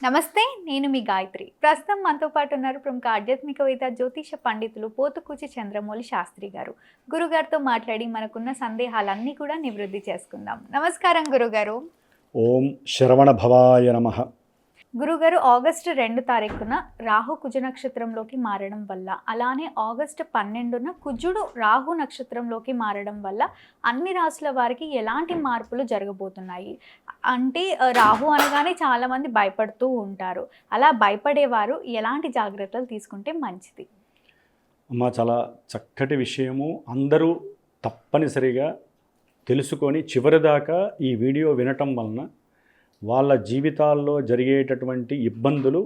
నమస్తే, నేను మీ గాయత్రి. ప్రస్తుతం మనతో పాటు ఉన్నారు ప్రముఖ ఆధ్యాత్మికవేత్త, జ్యోతిష పండితులు పోతుకూచి చంద్రమౌళి శాస్త్రి గారు. గురుగారితో మాట్లాడి మనకున్న సందేహాలన్నీ కూడా నివృత్తి చేసుకుందాం. నమస్కారం గురుగారు. ఓం శ్రవణ భవాయ నమః. గురుగారు, ఆగస్టు 2 తారీఖున రాహు కుజ నక్షత్రంలోకి మారడం వల్ల, అలానే ఆగస్టు 12న కుజుడు రాహు నక్షత్రంలోకి మారడం వల్ల అన్ని రాశుల వారికి ఎలాంటి మార్పులు జరగబోతున్నాయి? అంటే రాహు అనగానే చాలామంది భయపడుతూ ఉంటారు. అలా భయపడేవారు ఎలాంటి జాగ్రత్తలు తీసుకుంటే మంచిది? అమ్మ, చాలా చక్కటి విషయము. అందరూ తప్పనిసరిగా తెలుసుకొని చివరిదాకా ఈ వీడియో వినటం వలన వాళ్ళ జీవితాల్లో జరిగేటటువంటి ఇబ్బందులు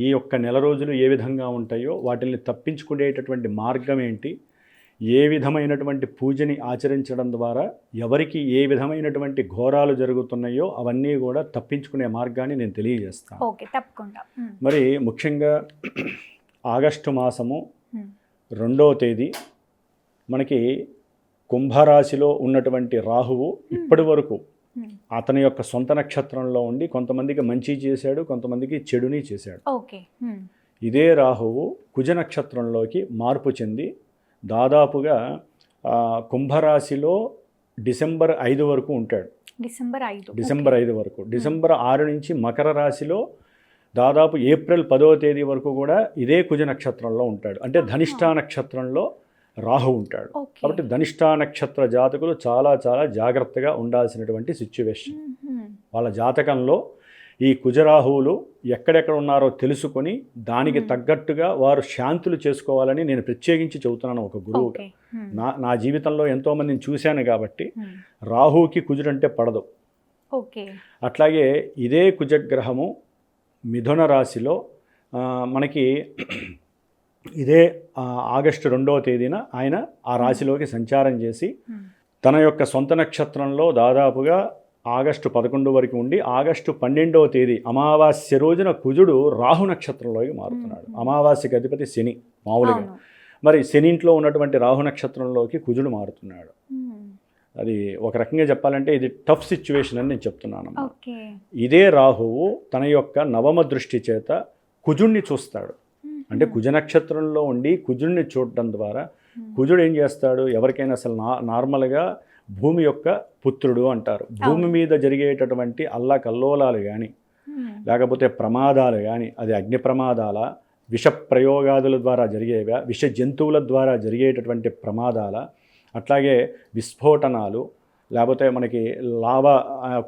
ఈ యొక్క నెల రోజులు ఏ విధంగా ఉంటాయో వాటిని తప్పించుకునేటటువంటి మార్గం ఏంటి, ఏ విధమైనటువంటి పూజని ఆచరించడం ద్వారా ఎవరికి ఏ విధమైనటువంటి ఘోరాలు జరుగుతున్నాయో అవన్నీ కూడా తప్పించుకునే మార్గాన్ని నేను తెలియజేస్తాను. ఓకే, తప్పకుండా. మరి ముఖ్యంగా ఆగస్టు మాసము 2వ తేదీ మనకి కుంభరాశిలో ఉన్నటువంటి రాహువు ఇప్పటి వరకు అతని యొక్క సొంత నక్షత్రంలో ఉండి కొంతమందికి మంచి చేశాడు, కొంతమందికి చెడుని చేశాడు. ఓకే. ఇదే రాహువు కుజ నక్షత్రంలోకి మార్పు చెంది దాదాపుగా కుంభరాశిలో డిసెంబర్ 5 వరకు ఉంటాడు. డిసెంబర్ 5 వరకు. డిసెంబర్ 6 నుంచి మకర రాశిలో దాదాపు ఏప్రిల్ 10వ తేదీ వరకు కూడా ఇదే కుజ నక్షత్రంలో ఉంటాడు. అంటే ధనిష్ఠా నక్షత్రంలో రాహు ఉంటాడు. కాబట్టి ధనిష్ఠా నక్షత్ర జాతకులు చాలా చాలా జాగ్రత్తగా ఉండాల్సినటువంటి సిచ్యువేషన్. వాళ్ళ జాతకంలో ఈ కుజరాహువులు ఎక్కడెక్కడ ఉన్నారో తెలుసుకొని దానికి తగ్గట్టుగా వారు శాంతులు చేసుకోవాలని నేను ప్రత్యేకించి చెబుతున్నాను ఒక గురువుగా. నా జీవితంలో ఎంతోమందిని చూశాను కాబట్టి రాహువుకి కుజుడంటే పడదు. అట్లాగే ఇదే కుజగ్రహము మిథున రాశిలో మనకి ఇదే ఆగస్టు 2వ తేదీన ఆయన ఆ రాశిలోకి సంచారం చేసి తన యొక్క సొంత నక్షత్రంలో దాదాపుగా ఆగస్టు 11 వరకు ఉండి ఆగస్టు 12వ తేదీ అమావాస్య రోజున కుజుడు రాహు నక్షత్రంలోకి మారుతున్నాడు. అమావాస్యకి అధిపతి శని మామూలుగా. మరి శని ఇంట్లో ఉన్నటువంటి రాహు నక్షత్రంలోకి కుజుడు మారుతున్నాడు. అది ఒక రకంగా చెప్పాలంటే ఇది టఫ్ సిచ్యువేషన్ అని నేను చెప్తున్నాను. ఇదే రాహువు తన యొక్క నవమ దృష్టి చేత కుజుడిని చూస్తాడు. అంటే కుజ నక్షత్రంలో ఉండి కుజుడిని చూడటం ద్వారా కుజుడు ఏం చేస్తాడు, ఎవరికైనా అసలు నార్మల్గా భూమి యొక్క పుత్రుడు అంటారు. భూమి మీద జరిగేటటువంటి అల్లకల్లోలాలు కానీ లేకపోతే ప్రమాదాలు కానీ, అది అగ్ని ప్రమాదాల, విష ప్రయోగాదుల ద్వారా జరిగేవా, విష జంతువుల ద్వారా జరిగేటటువంటి ప్రమాదాల, అట్లాగే విస్ఫోటనాలు, లేకపోతే మనకి లావా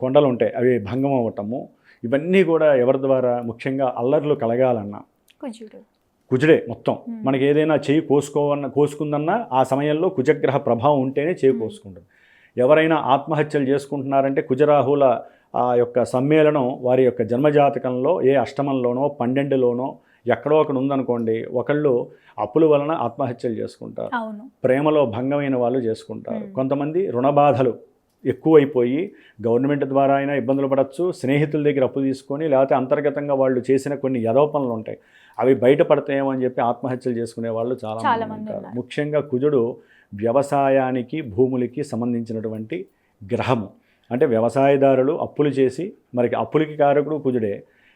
కొండలు ఉంటాయి అవి భంగం అవ్వటము, ఇవన్నీ కూడా ఎవరి ద్వారా? ముఖ్యంగా అల్లర్లు కలగాలన్నా కుజుడే మొత్తం. మనకి ఏదైనా చేయి కోసుకుందన్నా ఆ సమయంలో కుజగ్రహ ప్రభావం ఉంటేనే చేయి కోసుకుంటుంది. ఎవరైనా ఆత్మహత్యలు చేసుకుంటున్నారంటే కుజరాహుల ఆ యొక్క సమ్మేళనం వారి యొక్క జన్మజాతకంలో ఏ అష్టమంలోనో 12లోనో ఎక్కడో ఒకటి ఉందనుకోండి, ఒకళ్ళు అప్పుల వలన ఆత్మహత్యలు చేసుకుంటారు, ప్రేమలో భంగమైన వాళ్ళు చేసుకుంటారు, కొంతమంది రుణబాధలు ఎక్కువైపోయి గవర్నమెంట్ ద్వారా అయినా ఇబ్బందులు పడవచ్చు, స్నేహితుల దగ్గర అప్పు తీసుకొని, లేకపోతే అంతర్గతంగా వాళ్ళు చేసిన కొన్ని యదోపనలు ఉంటాయి అవి బయటపడతాయేమో అని చెప్పి ఆత్మహత్యలు చేసుకునే వాళ్ళు చాలా మంది ఉంటారు. ముఖ్యంగా కుజుడు వ్యవసాయానికి భూములకి సంబంధించినటువంటి గ్రహము. అంటే వ్యవసాయదారులు అప్పులు చేసి, మరి అప్పులకి కారకుడు కుజుడే,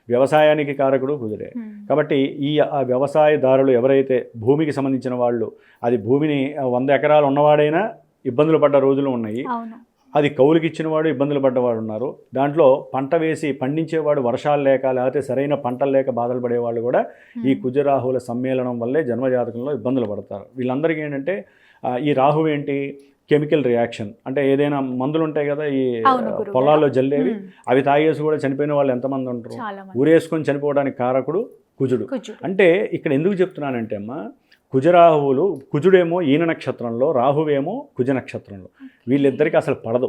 వ్యవసాయానికి కారకుడు కుజుడే. కాబట్టి ఈ వ్యవసాయదారులు ఎవరైతే భూమికి సంబంధించిన వాళ్ళు, అది భూమిని 100 ఎకరాలు ఉన్నవాడైనా ఇబ్బందులు పడ్డ రోజులు ఉన్నాయి, అది కౌలుకి ఇచ్చినవాడు ఇబ్బందులు పడ్డవాడు ఉన్నారు, దాంట్లో పంట వేసి పండించేవాడు వర్షాలు లేక లేకపోతే సరైన పంటలు లేక బాధలు పడేవాళ్ళు కూడా ఈ కుజరాహువుల సమ్మేళనం వల్లే జన్మజాతకంలో ఇబ్బందులు పడతారు. వీళ్ళందరికీ ఏంటంటే ఈ రాహు ఏంటి, కెమికల్ రియాక్షన్. అంటే ఏదైనా మందులు ఉంటాయి కదా ఈ పొలాల్లో జల్లేవి, అవి తాగేసి కూడా చనిపోయిన వాళ్ళు ఎంతమంది ఉంటారు? ఊరేసుకొని చనిపోవడానికి కారకుడు కుజుడు. అంటే ఇక్కడ ఎందుకు చెప్తున్నానంటే అమ్మా, కుజరాహువులు, కుజుడేమో ఈయన నక్షత్రంలో, రాహువేమో కుజ నక్షత్రంలో, వీళ్ళిద్దరికీ అసలు పడదు.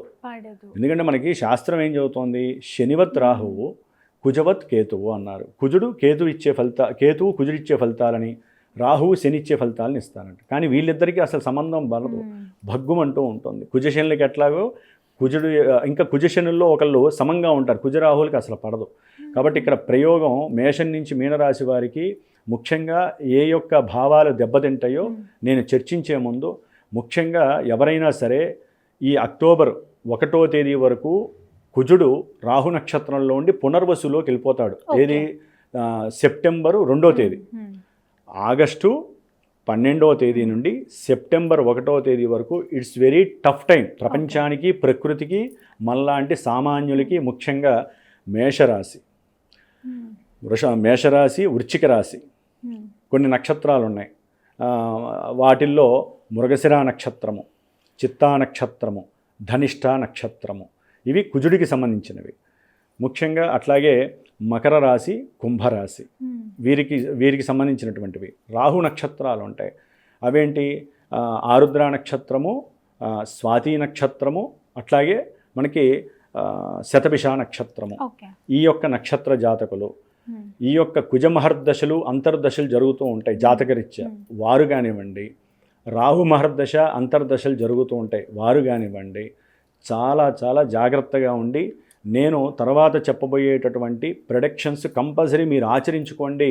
ఎందుకంటే మనకి శాస్త్రం ఏం చెబుతోంది, శనివత్ రాహువు కుజవత్ కేతువు అన్నారు. కేతువు కుజుడు ఇచ్చే ఫలితాలని, రాహువు శని ఇచ్చే ఫలితాలను ఇస్తారంట. కానీ వీళ్ళిద్దరికీ అసలు సంబంధం పడదు, భగ్గుమంటూ ఉంటుంది. కుజశనులకి ఎట్లాగో కుజుడు, ఇంకా కుజశనుల్లో ఒకళ్ళు సమంగా ఉంటారు, కుజరాహువులకి అసలు పడదు. కాబట్టి ఇక్కడ ప్రయోగం మేషం నుంచి మీనరాశి వారికి ముఖ్యంగా ఏ యొక్క భావాలు దెబ్బతింటాయో నేను చర్చించే ముందు, ముఖ్యంగా ఎవరైనా సరే ఈ అక్టోబర్ 1వ తేదీ వరకు కుజుడు రాహు నక్షత్రంలో ఉండి పునర్వసులోకి వెళ్ళిపోతాడు. ఏది సెప్టెంబరు 2వ తేదీ. ఆగస్టు 12వ తేదీ నుండి సెప్టెంబర్ 1వ తేదీ వరకు ఇట్స్ వెరీ టఫ్ టైం ప్రపంచానికి, ప్రకృతికి, మనలాంటి సామాన్యులకి. ముఖ్యంగా మేషరాశి, మేషరాశి, వృశ్చిక రాశి, కొన్ని నక్షత్రాలు ఉన్నాయి. వాటిల్లో మృగశిర నక్షత్రము, చిత్తా నక్షత్రము, ధనిష్ఠ నక్షత్రము, ఇవి కుజుడికి సంబంధించినవి ముఖ్యంగా. అట్లాగే మకర రాశి, కుంభరాశి, వీరికి సంబంధించినటువంటివి. రాహు నక్షత్రాలు ఉంటాయి. అవేంటి? ఆరుద్ర నక్షత్రము, స్వాతి నక్షత్రము, అట్లాగే మనకి శతభిష నక్షత్రము. ఈ యొక్క నక్షత్ర జాతకులు ఈ యొక్క కుజమహర్దశలు, అంతర్దశలు జరుగుతూ ఉంటాయి జాతకరీత్యా. వారు కానివ్వండి, రాహు మహర్దశ, అంతర్దశలు జరుగుతూ ఉంటాయి, వారు కానివ్వండి, చాలా చాలా జాగ్రత్తగా ఉండి నేను తర్వాత చెప్పబోయేటటువంటి ప్రొడక్షన్స్ కంపల్సరీ మీరు ఆచరించుకోండి.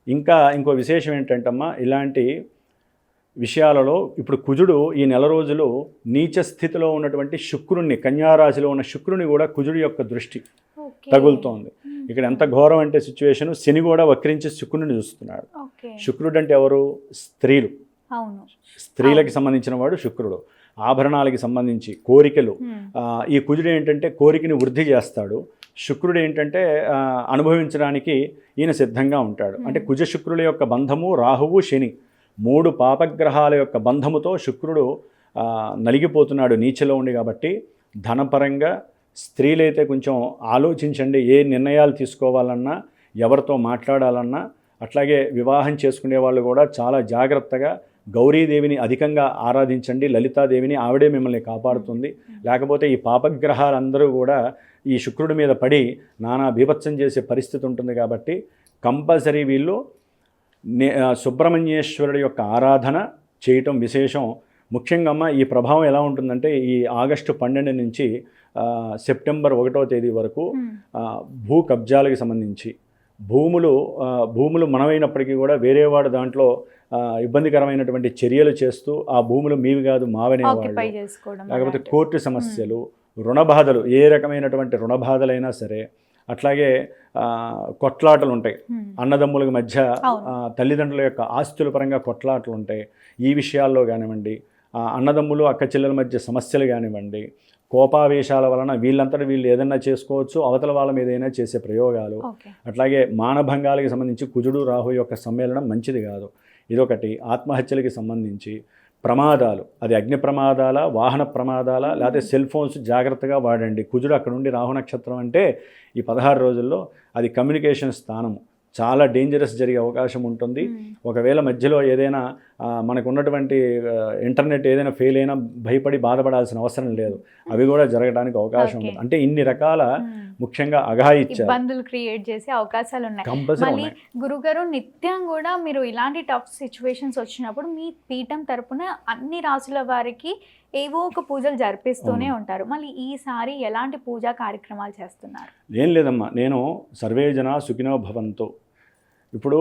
ఇంకో విశేషం ఏంటంటమ్మా, ఇలాంటి విషయాలలో ఇప్పుడు కుజుడు ఈ నెల రోజులు నీచ స్థితిలో ఉన్నటువంటి శుక్రుణ్ణి, కన్యారాశిలో ఉన్న శుక్రుని కూడా కుజుడు యొక్క దృష్టి తగులుతోంది. ఇక్కడ ఎంత ఘోరం అంటే సిచ్యువేషన్, శని కూడా వక్రించి శుక్రుని చూస్తున్నాడు. శుక్రుడు అంటే ఎవరు? స్త్రీలు. స్త్రీలకి సంబంధించిన వాడు శుక్రుడు. ఆభరణాలకి సంబంధించి కోరికలు. ఈ కుజుడు ఏంటంటే కోరికని వృద్ధి చేస్తాడు. శుక్రుడు ఏంటంటే అనుభవించడానికి ఈయన సిద్ధంగా ఉంటాడు. అంటే కుజ శుక్రుల యొక్క బంధము, రాహువు, శని 3 పాపగ్రహాల యొక్క బంధముతో శుక్రుడు నలిగిపోతున్నాడు నీచలో ఉండి. కాబట్టి ధనపరంగా స్త్రీలైతే కొంచెం ఆలోచించండి. ఏ నిర్ణయాలు తీసుకోవాలన్నా, ఎవరితో మాట్లాడాలన్నా, అట్లాగే వివాహం చేసుకునే వాళ్ళు కూడా చాలా జాగ్రత్తగా గౌరీదేవిని అధికంగా ఆరాధించండి. లలితాదేవిని, ఆవిడే మిమ్మల్ని కాపాడుతుంది. లేకపోతే ఈ పాపగ్రహాలందరూ కూడా ఈ శుక్రుడి మీద పడి నానా బీభత్సం చేసే పరిస్థితి ఉంటుంది. కాబట్టి కంపల్సరీ వీళ్ళు సుబ్రహ్మణ్యేశ్వరుడి యొక్క ఆరాధన చేయటం విశేషం. ముఖ్యంగా అమ్మ ఈ ప్రభావం ఎలా ఉంటుందంటే ఈ ఆగస్టు 12 నుంచి సెప్టెంబర్ 1వ తేదీ వరకు భూ కబ్జాలకు సంబంధించి భూములు మనమైనప్పటికీ కూడా వేరేవాడు దాంట్లో ఇబ్బందికరమైనటువంటి చర్యలు చేస్తూ ఆ భూములు మీవి కాదు మావనేవాళ్ళు, లేకపోతే కోర్టు సమస్యలు, రుణబాధలు, ఏ రకమైనటువంటి రుణబాధలైనా సరే, అట్లాగే కొట్లాటలు ఉంటాయి అన్నదమ్ముల మధ్య, తల్లిదండ్రుల యొక్క ఆస్తుల పరంగా కొట్లాటలు ఉంటాయి. ఈ విషయాల్లో కానివ్వండి, అన్నదమ్ములు అక్క చెల్లెల మధ్య సమస్యలు కానివ్వండి, కోపావేశాల వలన వీళ్ళంతటా వీళ్ళు ఏదైనా చేసుకోవచ్చు, అవతల వాళ్ళ మీద ఏదైనా చేసే ప్రయోగాలు, అట్లాగే మానభంగాలకి సంబంధించి కుజుడు రాహు యొక్క సమ్మేళనం మంచిది కాదు. ఇదొకటి. ఆత్మహత్యలకి సంబంధించి ప్రమాదాలు, అది అగ్ని ప్రమాదాల, వాహన ప్రమాదాల, లేకపోతే సెల్ ఫోన్స్ జాగ్రత్తగా వాడండి. కుజుడు అక్కడ నుండి రాహు నక్షత్రం అంటే ఈ 16 రోజుల్లో అది కమ్యూనికేషన్ స్థానము, చాలా డేంజరస్ జరిగే అవకాశం ఉంటుంది. ఒకవేళ మధ్యలో ఏదైనా మనకు ఉన్నటువంటి ఇంటర్నెట్ ఏదైనా ఫెయిల్ అయినా భయపడి బాధపడాల్సిన అవసరం లేదు, అవి కూడా జరగడానికి అవకాశం ఉంది. అంటే ఇన్ని రకాల ముఖ్యంగా ఇబ్బందులు క్రియేట్ చేసే అవకాశాలు ఉన్నాయి. గురుగారు, నిత్యం కూడా మీరు ఇలాంటి టఫ్ సిచ్యువేషన్స్ వచ్చినప్పుడు మీ పీఠం తరపున అన్ని రాసుల వారికి ఏవో ఒక పూజలు జరిపిస్తూనే ఉంటారు. మళ్ళీ ఈసారి ఎలాంటి పూజా కార్యక్రమాలు చేస్తున్నారు? ఏం లేదమ్మా, నేను సర్వే జన సుఖినో భవంతు. ఇప్పుడు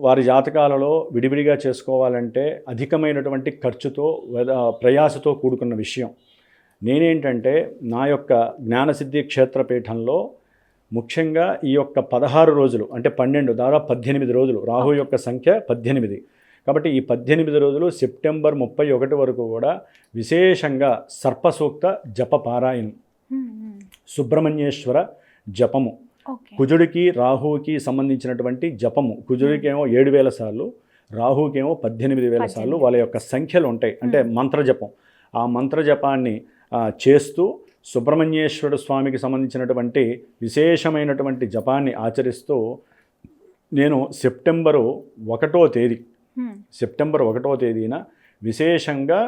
వారి జాతకాలలో విడివిడిగా చేసుకోవాలంటే అధికమైనటువంటి ఖర్చుతో, ప్రయాసతో కూడుకున్న విషయం. నేనేంటంటే నా యొక్క జ్ఞానసిద్ధి క్షేత్రపీఠంలో ముఖ్యంగా ఈ యొక్క 16 రోజులు అంటే 12, దాదాపు 18 రోజులు, రాహు యొక్క సంఖ్య 18. కాబట్టి ఈ 18 రోజులు సెప్టెంబర్ 31 వరకు కూడా విశేషంగా సర్పసూక్త జప పారాయణం, సుబ్రహ్మణ్యేశ్వర జపము, కుజుడికి రాహువుకి సంబంధించినటువంటి జపము. కుజుడికేమో 7000 సార్లు, రాహుకేమో 18,000 సార్లు వాళ్ళ యొక్క సంఖ్యలు ఉంటాయి. అంటే మంత్రజపం, ఆ మంత్రజపాన్ని చేస్తూ సుబ్రహ్మణ్యేశ్వరుడు స్వామికి సంబంధించినటువంటి విశేషమైనటువంటి జపాన్ని ఆచరిస్తూ నేను సెప్టెంబర్ 1వ తేదీన విశేషంగా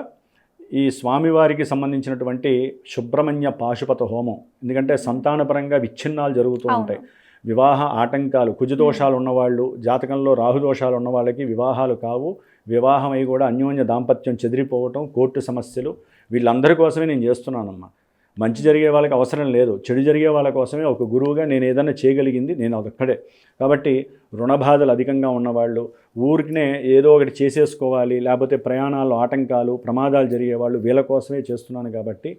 ఈ స్వామివారికి సంబంధించినటువంటి సుబ్రహ్మణ్య పాశుపత హోమం. ఎందుకంటే సంతానపరంగా విచ్ఛిన్నాలు జరుగుతూ ఉంటాయి, వివాహ ఆటంకాలు, కుజదోషాలు ఉన్నవాళ్ళు, జాతకంలో రాహుదోషాలు ఉన్న వాళ్ళకి వివాహాలు కావు, వివాహమై కూడా అన్యోన్య దాంపత్యం చెదిరిపోవటం, కోర్టు సమస్యలు, వీళ్ళందరి కోసమే నేను చేస్తున్నానమ్మా. మంచి జరిగే వాళ్ళకి అవసరం లేదు, చెడు జరిగే వాళ్ళ కోసమే ఒక గురువుగా నేను ఏదైనా చేయగలిగింది నేను అదొక్కడే. కాబట్టి రుణబాధలు అధికంగా ఉన్నవాళ్ళు, ఊరికినే ఏదో ఒకటి చేసేసుకోవాలి, లేకపోతే ప్రయాణాల్లో ఆటంకాలు, ప్రమాదాలు జరిగేవాళ్ళు, వీళ్ళ కోసమే చేస్తున్నాను. కాబట్టి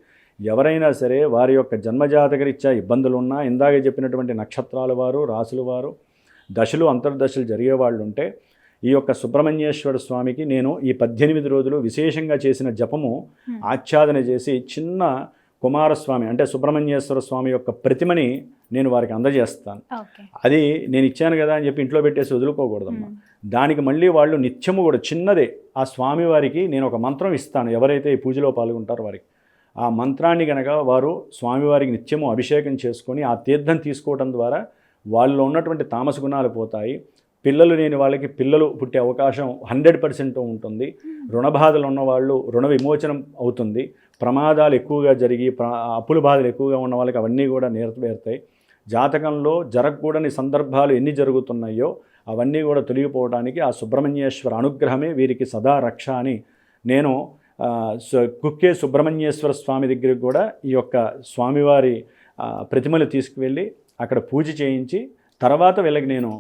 ఎవరైనా సరే వారి యొక్క జన్మజాతకరీత్యా ఇబ్బందులు ఉన్నా, ఇందాక చెప్పినటువంటి నక్షత్రాల వారు, రాసుల వారు, దశలు అంతర్దశలు జరిగే వాళ్ళు ఉంటే ఈ యొక్క సుబ్రహ్మణ్యేశ్వర స్వామికి నేను ఈ 18 రోజులు విశేషంగా చేసిన జపము ఆచ్ఛాదన చేసి చిన్న కుమారస్వామి అంటే సుబ్రహ్మణ్యేశ్వర స్వామి యొక్క ప్రతిమని నేను వారికి అందజేస్తాను. అది నేను ఇచ్చాను కదా అని చెప్పి ఇంట్లో పెట్టేసి వదులుకోకూడదమ్మా. దానికి మళ్ళీ వాళ్ళు నిత్యము కూడా చిన్నదే ఆ స్వామివారికి నేను ఒక మంత్రం ఇస్తాను. ఎవరైతే ఈ పూజలో పాల్గొంటారో వారికి ఆ మంత్రాన్ని కనుక వారు స్వామివారికి నిత్యము అభిషేకం చేసుకొని ఆ తీర్థం తీసుకోవడం ద్వారా వాళ్ళలో ఉన్నటువంటి తామస గుణాలు పోతాయి. పిల్లలు లేని వాళ్ళకి పిల్లలు పుట్టే అవకాశం 100% ఉంటుంది. రుణబాధలు ఉన్నవాళ్ళు రుణ విమోచనం అవుతుంది. ప్రమాదాలు ఎక్కువగా జరిగి అప్పుల బాధలు ఎక్కువగా ఉన్న వాళ్ళకి అవన్నీ కూడా నెరవేరుతాయి. జాతకంలో జరగకూడని సందర్భాలు ఎన్ని జరుగుతున్నాయో అవన్నీ కూడా తొలగిపోవడానికి ఆ సుబ్రహ్మణ్యేశ్వర అనుగ్రహమే వీరికి సదా రక్ష అని నేను కుక్కే సుబ్రహ్మణ్యేశ్వర స్వామి దగ్గరికి కూడా ఈ యొక్క స్వామివారి ప్రతిమలు తీసుకువెళ్ళి అక్కడ పూజ చేయించి తర్వాత వీళ్ళకి నేను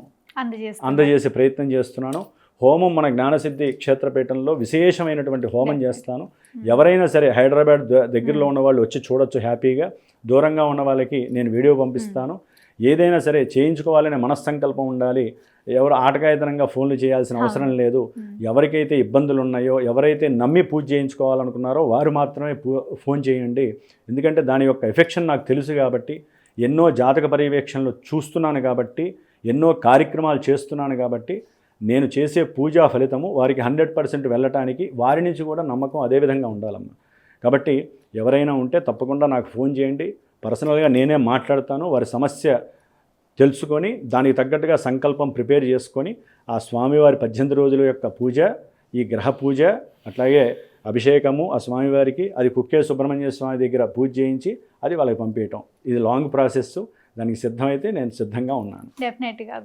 అందజేసే ప్రయత్నం చేస్తున్నాను. హోమం మన జ్ఞానసిద్ధి క్షేత్రపీఠంలో విశేషమైనటువంటి హోమం చేస్తాను. ఎవరైనా సరే హైదరాబాద్ దగ్గరలో ఉన్న వాళ్ళు వచ్చి చూడొచ్చు హ్యాపీగా. దూరంగా ఉన్న వాళ్ళకి నేను వీడియో పంపిస్తాను. ఏదైనా సరే చేయించుకోవాలనే మనస్సంకల్పం ఉండాలి. ఎవరు ఆటకాయతనంగా ఫోన్లు చేయాల్సిన అవసరం లేదు. ఎవరికైతే ఇబ్బందులు ఉన్నాయో, ఎవరైతే నమ్మి పూజ చేయించుకోవాలనుకున్నారో వారు మాత్రమే ఫోన్ చేయండి. ఎందుకంటే దాని యొక్క ఎఫెక్షన్ నాకు తెలుసు కాబట్టి, ఎన్నో జాతక పర్యవేక్షణలు చూస్తున్నాను కాబట్టి, ఎన్నో కార్యక్రమాలు చేస్తున్నాను కాబట్టి నేను చేసే పూజా ఫలితము వారికి 100% వెళ్ళటానికి వారి నుంచి కూడా నమ్మకం అదేవిధంగా ఉండాలమ్మా. కాబట్టి ఎవరైనా ఉంటే తప్పకుండా నాకు ఫోన్ చేయండి. పర్సనల్గా నేనే మాట్లాడతాను. వారి సమస్య తెలుసుకొని దానికి తగ్గట్టుగా సంకల్పం ప్రిపేర్ చేసుకొని ఆ స్వామివారి 18 రోజుల యొక్క పూజ, ఈ గ్రహ పూజ, అట్లాగే అభిషేకము ఆ స్వామివారికి, అది కుక్కే సుబ్రహ్మణ్య స్వామి దగ్గర పూజ చేయించి అది వాళ్ళకి పంపించటం. ఇది లాంగ్ ప్రాసెస్. దానికి సిద్ధమైతే నేను సిద్ధంగా ఉన్నాను. డెఫినెట్గా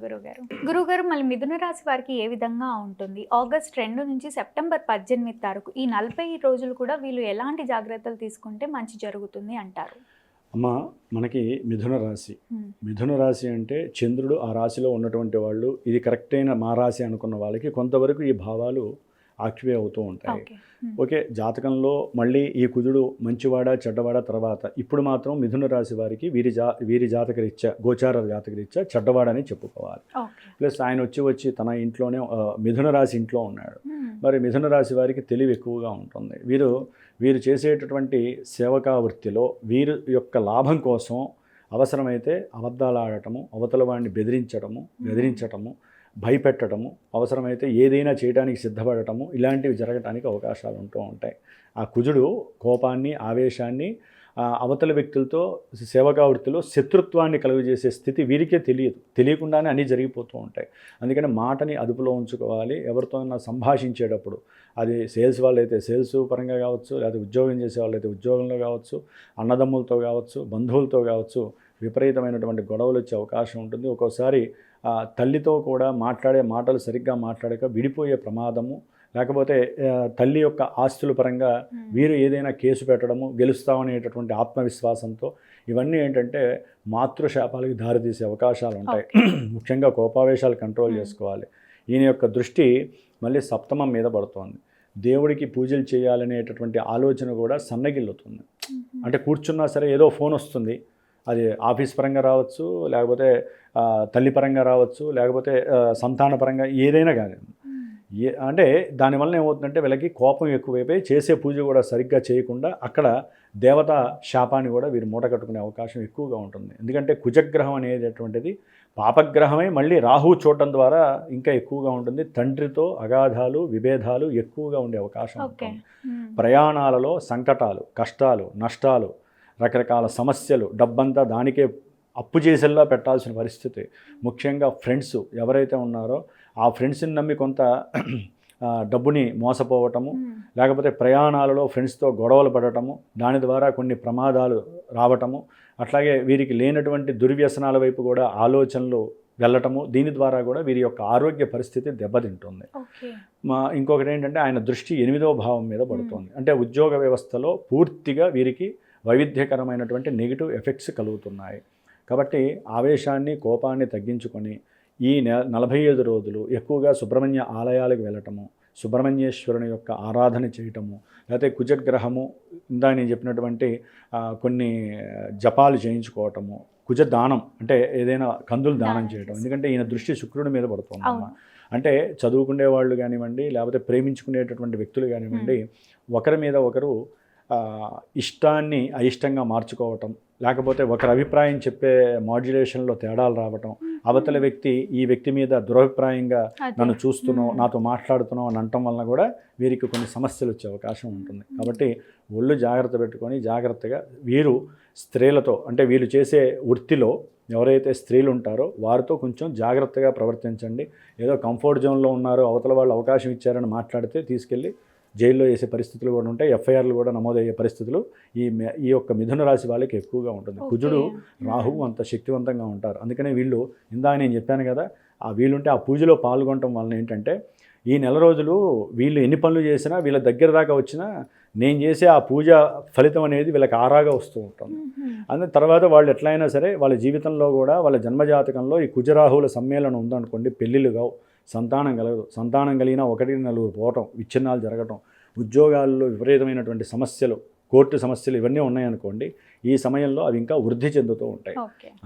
గురుగారు మళ్ళీ మిథున రాశి వారికి ఏ విధంగా ఉంటుంది? ఆగస్ట్ 2 నుంచి సెప్టెంబర్ 18 వరకు ఈ 40 రోజులు కూడా వీళ్ళు ఎలాంటి జాగ్రత్తలు తీసుకుంటే మంచి జరుగుతుంది అంటారు? అమ్మ, మనకి మిథున రాశి. మిథున రాశి అంటే చంద్రుడు ఆ రాశిలో ఉన్నటువంటి వాళ్ళు, ఇది కరెక్ట్ అయిన మా రాశి అనుకున్న వాళ్ళకి కొంతవరకు ఈ భావాలు ఆక్టివే అవుతూ ఉంటాయి. ఓకే, జాతకంలో మళ్ళీ ఈ కుజుడు మంచివాడా చెడ్డవాడా తర్వాత ఇప్పుడు మాత్రం మిథున రాశి వారికి వీరి జాతకరీత్యా, గోచార జాతకరీత్యా చెడ్డవాడని చెప్పుకోవాలి. ప్లస్ ఆయన వచ్చి తన ఇంట్లోనే మిథున రాశి ఇంట్లో ఉన్నాడు. మరి మిథున రాశి వారికి తెలివి ఎక్కువగా ఉంటుంది. వీరు చేసేటటువంటి సేవకా వృత్తిలో వీరి యొక్క లాభం కోసం అవసరమైతే అబద్ధాలు ఆడటము, అవతల వాడిని బెదిరించటము, భయపెట్టడము, అవసరమైతే ఏదైనా చేయడానికి సిద్ధపడటము, ఇలాంటివి జరగటానికి అవకాశాలు ఉంటూ ఉంటాయి. ఆ కుజుడు కోపాన్ని, ఆవేశాన్ని అవతల వ్యక్తులతో సేవకా వృత్తిలో శత్రుత్వాన్ని కలుగజేసే స్థితి వీరికే తెలియకుండానే అన్నీ జరిగిపోతూ ఉంటాయి. అందుకని మాటని అదుపులో ఉంచుకోవాలి. ఎవరితోనైనా సంభాషించేటప్పుడు, అది సేల్స్ వాళ్ళైతే సేల్స్ పరంగా కావచ్చు, లేదా ఉద్యోగం చేసే వాళ్ళైతే ఉద్యోగంలో కావచ్చు, అన్నదమ్ములతో కావచ్చు, బంధువులతో కావచ్చు, విపరీతమైనటువంటి గొడవలు వచ్చే అవకాశం ఉంటుంది. ఒక్కోసారి తల్లితో కూడా మాట్లాడే మాటలు సరిగ్గా మాట్లాడక విడిపోయే ప్రమాదము, లేకపోతే తల్లి యొక్క ఆస్తుల పరంగా వీరు ఏదైనా కేసు పెట్టడము, గెలుస్తామనేటటువంటి ఆత్మవిశ్వాసంతో ఇవన్నీ ఏంటంటే మాతృశాపాలకి దారితీసే అవకాశాలు ఉంటాయి. ముఖ్యంగా కోపావేశాలు కంట్రోల్ చేసుకోవాలి. ఈయన యొక్క దృష్టి మళ్ళీ సప్తమం మీద పడుతోంది. దేవుడికి పూజలు చేయాలనేటటువంటి ఆలోచన కూడా సన్నగిల్లుతుంది. అంటే కూర్చున్నా సరే ఏదో ఫోన్ వస్తుంది, అది ఆఫీస్ పరంగా రావచ్చు, లేకపోతే తల్లి పరంగా రావచ్చు, లేకపోతే సంతాన పరంగా ఏదైనా కానీ. అంటే దానివల్ల ఏమవుతుందంటే వీళ్ళకి కోపం ఎక్కువైపోయి చేసే పూజ కూడా సరిగ్గా చేయకుండా అక్కడ దేవతా శాపాన్ని కూడా వీరు మూట కట్టుకునే అవకాశం ఎక్కువగా ఉంటుంది. ఎందుకంటే కుజగ్రహం అనేటటువంటిది పాపగ్రహమై మళ్ళీ రాహు చూడటం ద్వారా ఇంకా ఎక్కువగా ఉంటుంది. తండ్రితో అగాధాలు, విభేదాలు ఎక్కువగా ఉండే అవకాశం ఉంటుంది. ప్రయాణాలలో సంకటాలు, కష్టాలు, నష్టాలు, రకరకాల సమస్యలు, డబ్బంతా దానికే అప్పు చేసేలా పెట్టాల్సిన పరిస్థితి. ముఖ్యంగా ఫ్రెండ్స్ ఎవరైతే ఉన్నారో ఆ ఫ్రెండ్స్ని నమ్మి కొంత డబ్బుని మోసపోవటము, లేకపోతే ప్రయాణాలలో ఫ్రెండ్స్తో గొడవలు పడటము, దాని ద్వారా కొన్ని ప్రమాదాలు రావటము, అట్లాగే వీరికి లేనటువంటి దుర్వ్యసనాల వైపు కూడా ఆలోచనలు వెళ్ళటము, దీని ద్వారా కూడా వీరి యొక్క ఆరోగ్య పరిస్థితి దెబ్బతింటుంది. ఇంకొకటి ఏంటంటే ఆయన దృష్టి 8వ భావం మీద పడుతుంది. అంటే ఉద్యోగ వ్యవస్థలో పూర్తిగా వీరికి వైవిధ్యకరమైనటువంటి నెగిటివ్ ఎఫెక్ట్స్ కలుగుతున్నాయి. కాబట్టి ఆవేశాన్ని, కోపాన్ని తగ్గించుకొని ఈ 45 రోజులు ఎక్కువగా సుబ్రహ్మణ్య ఆలయాలకు వెళ్ళటము, సుబ్రహ్మణ్యేశ్వరుని యొక్క ఆరాధన చేయటము, లేకపోతే కుజగ్రహము ఇందా నేను చెప్పినటువంటి కొన్ని జపాలు చేయించుకోవటము, కుజ దానం అంటే ఏదైనా కందులు దానం చేయటం. ఎందుకంటే ఈయన దృష్టి శుక్రుడి మీద పడుతుంది. అంటే చదువుకునే వాళ్ళు కానివ్వండి, లేకపోతే ప్రేమించుకునేటటువంటి వ్యక్తులు కానివ్వండి, ఒకరి మీద ఒకరు ఇష్టాన్ని అయిష్టంగా మార్చుకోవటం, లేకపోతే ఒకరి అభిప్రాయం చెప్పే మాడ్యులేషన్లో తేడాలు రావటం, అవతల వ్యక్తి ఈ వ్యక్తి మీద దురభిప్రాయంగా నన్ను చూస్తున్నావు, నాతో మాట్లాడుతున్నావు అని అనటం వలన కూడా వీరికి కొన్ని సమస్యలు వచ్చే అవకాశం ఉంటుంది. కాబట్టి ఒళ్ళు జాగ్రత్త పెట్టుకొని జాగ్రత్తగా వీరు స్త్రీలతో అంటే వీళ్ళు చేసే వృత్తిలో ఎవరైతే స్త్రీలు ఉంటారో వారితో కొంచెం జాగ్రత్తగా ప్రవర్తించండి. ఏదో కంఫర్ట్ జోన్లో ఉన్నారో అవతల వాళ్ళు అవకాశం ఇచ్చారని మాట్లాడితే తీసుకెళ్ళి జైల్లో వేసే పరిస్థితులు కూడా ఉంటాయి, ఎఫ్ఐఆర్లు కూడా నమోదయ్యే పరిస్థితులు ఈ యొక్క మిథున రాశి వాళ్ళకి ఎక్కువగా ఉంటుంది. కుజుడు రాహువు అంత శక్తివంతంగా ఉంటారు. అందుకనే వీళ్ళు ఇందాక నేను చెప్పాను కదా, వీళ్ళుంటే ఆ పూజలో పాల్గొనడం వలన ఏంటంటే ఈ నెల రోజులు వీళ్ళు ఎన్ని పనులు చేసినా వీళ్ళ దగ్గర దాకా వచ్చినా నేను చేసే ఆ పూజ ఫలితం అనేది వీళ్ళకి ఆరాగా వస్తూ ఉంటుంది. అందుకే తర్వాత వాళ్ళు ఎట్లయినా సరే వాళ్ళ జీవితంలో కూడా వాళ్ళ జన్మజాతకంలో ఈ కుజరాహువుల సమ్మేళనం ఉందనుకోండి, పెళ్ళిళ్ళు కావు, సంతానం కలగదు, సంతానం కలిగినా 1-4 పోవటం, విచ్ఛిన్నాలు జరగటం, ఉద్యోగాల్లో విపరీతమైనటువంటి సమస్యలు, కోర్టు సమస్యలు ఇవన్నీ ఉన్నాయనుకోండి, ఈ సమయంలో అవి ఇంకా వృద్ధి చెందుతూ ఉంటాయి.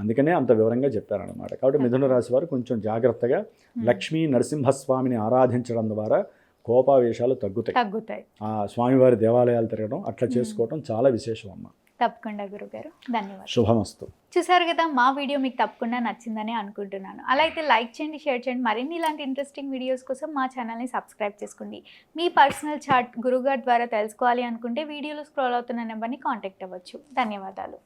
అందుకనే అంత వివరంగా చెప్పారనమాట. కాబట్టి మిథున రాశి వారు కొంచెం జాగ్రత్తగా లక్ష్మీ నరసింహస్వామిని ఆరాధించడం ద్వారా కోపావేశాలు తగ్గుతాయి. ఆ స్వామివారి దేవాలయాలు తిరగడం అట్లా చేసుకోవడం చాలా విశేషం అమ్మ. తప్పకుండా గురుగారు, ధన్యవాదాలు. శుభమస్తు. చూసారు కదా, మా వీడియో మీకు తప్పకుండా నచ్చిందని అనుకుంటున్నాను. అలా అయితే లైక్ చేయండి, షేర్ చేయండి. మరిన్ని ఇలాంటి ఇంట్రెస్టింగ్ వీడియోస్ కోసం మా ఛానల్ని సబ్స్క్రైబ్ చేసుకోండి. మీ పర్సనల్ చార్ట్ గురుగారు ద్వారా తెలుసుకోవాలి అనుకుంటే వీడియోలో స్క్రోల్ అవుతున్న నెంబర్ని కాంటాక్ట్ అవ్వచ్చు. ధన్యవాదాలు.